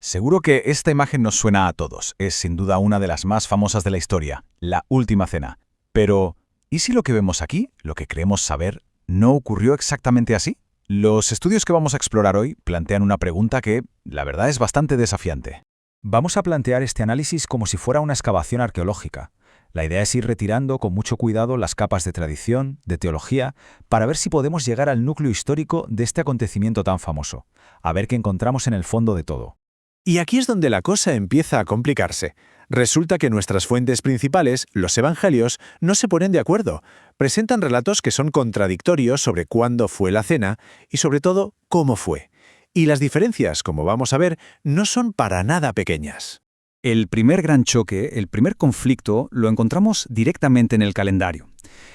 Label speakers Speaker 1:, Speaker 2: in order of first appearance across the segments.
Speaker 1: Seguro que esta imagen nos suena a todos. Es sin duda una de las más famosas de la historia, la Última Cena. Pero, ¿y si lo que vemos aquí, lo que creemos saber, no ocurrió exactamente así? Los estudios que vamos a explorar hoy plantean una pregunta que, la verdad, es bastante desafiante.
Speaker 2: Vamos a plantear este análisis como si fuera una excavación arqueológica. La idea es ir retirando con mucho cuidado las capas de tradición, de teología, para ver si podemos llegar al núcleo histórico de este acontecimiento tan famoso, a ver qué encontramos en el fondo de todo.
Speaker 3: Y aquí es donde la cosa empieza a complicarse. Resulta que nuestras fuentes principales, los evangelios, no se ponen de acuerdo. Presentan relatos que son contradictorios sobre cuándo fue la cena y, sobre todo, cómo fue. Y las diferencias, como vamos a ver, no son para nada pequeñas.
Speaker 2: El primer gran choque, el primer conflicto, lo encontramos directamente en el calendario.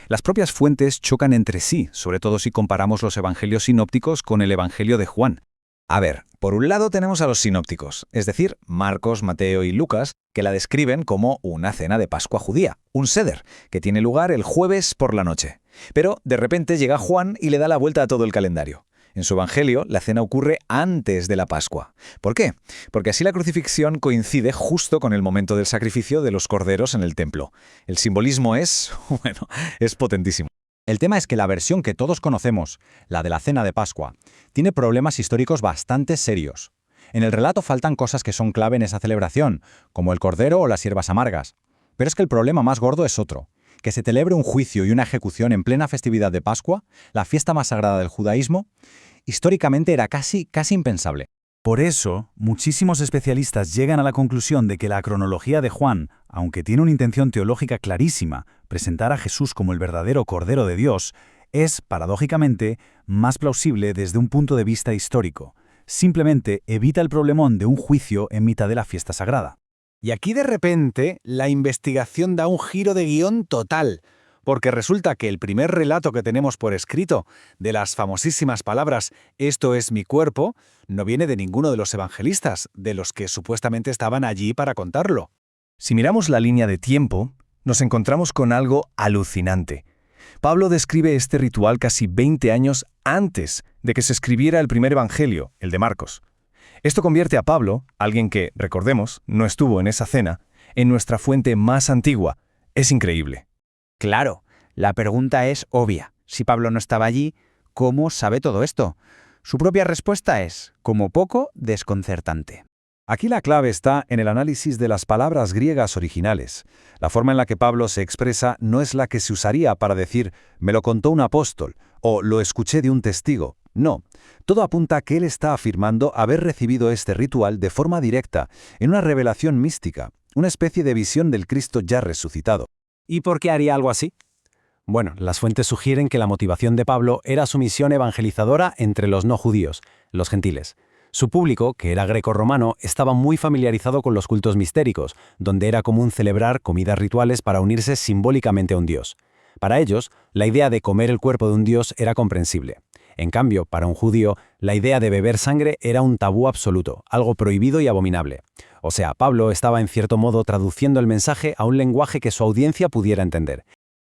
Speaker 2: Las propias fuentes chocan entre sí, sobre todo si comparamos los evangelios sinópticos con el evangelio de Juan.
Speaker 4: A ver, por un lado tenemos a los sinópticos, es decir, Marcos, Mateo y Lucas, que la describen como una cena de Pascua judía, un seder, que tiene lugar el jueves por la noche. Pero de repente llega Juan y le da la vuelta a todo el calendario. En su evangelio, la cena ocurre antes de la Pascua. ¿Por qué? Porque así la crucifixión coincide justo con el momento del sacrificio de los corderos en el templo. El simbolismo es potentísimo.
Speaker 2: El tema es que la versión que todos conocemos, la de la cena de Pascua, tiene problemas históricos bastante serios. En el relato faltan cosas que son clave en esa celebración, como el cordero o las hierbas amargas. Pero es que el problema más gordo es otro, que se celebre un juicio y una ejecución en plena festividad de Pascua, la fiesta más sagrada del judaísmo, históricamente era casi impensable. Por eso, muchísimos especialistas llegan a la conclusión de que la cronología de Juan, aunque tiene una intención teológica clarísima, presentar a Jesús como el verdadero Cordero de Dios, es, paradójicamente, más plausible desde un punto de vista histórico. Simplemente evita el problemón de un juicio en mitad de la fiesta sagrada.
Speaker 3: Y aquí de repente, la investigación da un giro de guión total, porque resulta que el primer relato que tenemos por escrito de las famosísimas palabras «esto es mi cuerpo» no viene de ninguno de los evangelistas, de los que supuestamente estaban allí para contarlo.
Speaker 5: Si miramos la línea de tiempo, nos encontramos con algo alucinante. Pablo describe este ritual casi 20 años antes de que se escribiera el primer evangelio, el de Marcos. Esto convierte a Pablo, alguien que, recordemos, no estuvo en esa cena, en nuestra fuente más antigua. Es increíble.
Speaker 6: Claro, la pregunta es obvia. Si Pablo no estaba allí, ¿cómo sabe todo esto? Su propia respuesta es, como poco, desconcertante.
Speaker 2: Aquí la clave está en el análisis de las palabras griegas originales. La forma en la que Pablo se expresa no es la que se usaría para decir «me lo contó un apóstol» o «lo escuché de un testigo». No, todo apunta a que él está afirmando haber recibido este ritual de forma directa, en una revelación mística, una especie de visión del Cristo ya resucitado.
Speaker 3: ¿Y por qué haría algo así?
Speaker 7: Bueno, las fuentes sugieren que la motivación de Pablo era su misión evangelizadora entre los no judíos, los gentiles. Su público, que era greco-romano, estaba muy familiarizado con los cultos mistéricos, donde era común celebrar comidas rituales para unirse simbólicamente a un dios. Para ellos, la idea de comer el cuerpo de un dios era comprensible. En cambio, para un judío, la idea de beber sangre era un tabú absoluto, algo prohibido y abominable. O sea, Pablo estaba en cierto modo traduciendo el mensaje a un lenguaje que su audiencia pudiera entender.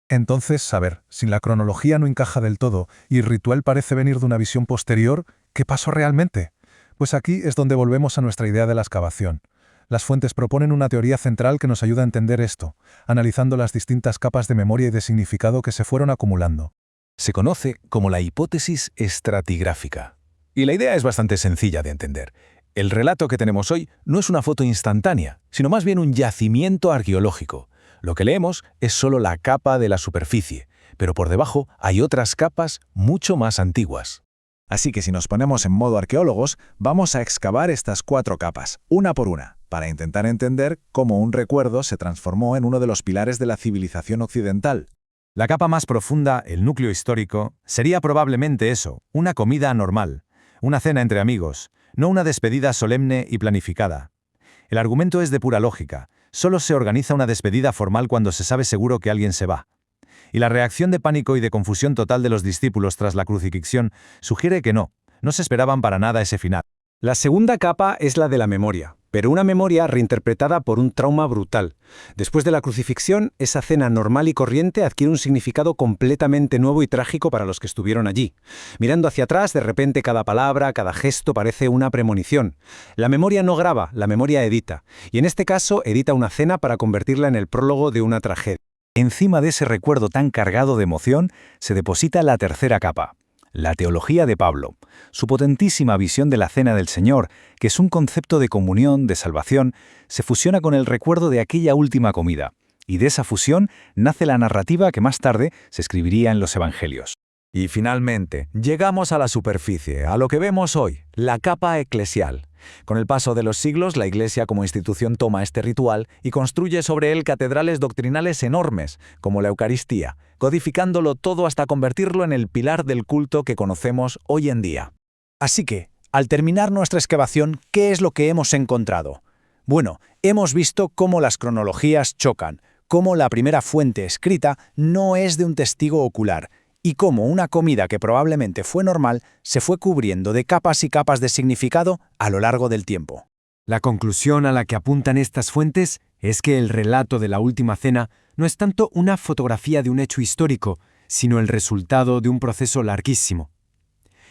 Speaker 8: Entonces, a ver, si la cronología no encaja del todo y el ritual parece venir de una visión posterior, ¿qué pasó realmente? Pues aquí es donde volvemos a nuestra idea de la excavación. Las fuentes proponen una teoría central que nos ayuda a entender esto, analizando las distintas capas de memoria y de significado que se fueron acumulando.
Speaker 5: Se conoce como la hipótesis estratigráfica. Y la idea es bastante sencilla de entender. El relato que tenemos hoy no es una foto instantánea, sino más bien un yacimiento arqueológico. Lo que leemos es solo la capa de la superficie, pero por debajo hay otras capas mucho más antiguas.
Speaker 1: Así que si nos ponemos en modo arqueólogos, vamos a excavar estas 4 capas, una por una, para intentar entender cómo un recuerdo se transformó en uno de los pilares de la civilización occidental.
Speaker 2: La capa más profunda, el núcleo histórico, sería probablemente eso, una comida normal, una cena entre amigos, no una despedida solemne y planificada. El argumento es de pura lógica, solo se organiza una despedida formal cuando se sabe seguro que alguien se va. Y la reacción de pánico y de confusión total de los discípulos tras la crucifixión sugiere que no se esperaban para nada ese final.
Speaker 3: La segunda capa es la de la memoria.
Speaker 7: pero una memoria reinterpretada por un trauma brutal. Después de la crucifixión, esa cena normal y corriente adquiere un significado completamente nuevo y trágico para los que estuvieron allí. Mirando hacia atrás, de repente cada palabra, cada gesto parece una premonición. La memoria no graba, la memoria edita. Y en este caso, edita una cena para convertirla en el prólogo de una tragedia.
Speaker 4: Encima de ese recuerdo tan cargado de emoción, se deposita la tercera capa, la teología de Pablo, su potentísima visión de la Cena del Señor, que es un concepto de comunión, de salvación, se fusiona con el recuerdo de aquella última comida, y de esa fusión nace la narrativa que más tarde se escribiría en los Evangelios.
Speaker 2: Y finalmente, llegamos a la superficie, a lo que vemos hoy, la capa eclesial. Con el paso de los siglos, la Iglesia como institución toma este ritual y construye sobre él catedrales doctrinales enormes, como la Eucaristía, codificándolo todo hasta convertirlo en el pilar del culto que conocemos hoy en día.
Speaker 6: Así que, al terminar nuestra excavación, ¿qué es lo que hemos encontrado? Bueno, hemos visto cómo las cronologías chocan, cómo la primera fuente escrita no es de un testigo ocular, y cómo una comida que probablemente fue normal se fue cubriendo de capas y capas de significado a lo largo del tiempo.
Speaker 7: La conclusión a la que apuntan estas fuentes es que el relato de la Última Cena no es tanto una fotografía de un hecho histórico, sino el resultado de un proceso larguísimo.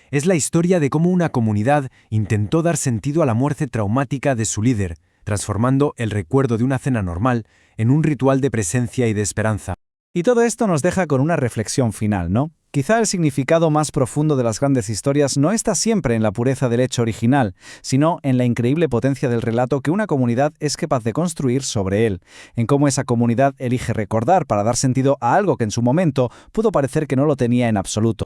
Speaker 7: Es la historia de cómo una comunidad intentó dar sentido a la muerte traumática de su líder, transformando el recuerdo de una cena normal en un ritual de presencia y de esperanza.
Speaker 9: Y todo esto nos deja con una reflexión final, ¿no? Quizá el significado más profundo de las grandes historias no está siempre en la pureza del hecho original, sino en la increíble potencia del relato que una comunidad es capaz de construir sobre él, en cómo esa comunidad elige recordar para dar sentido a algo que en su momento pudo parecer que no lo tenía en absoluto.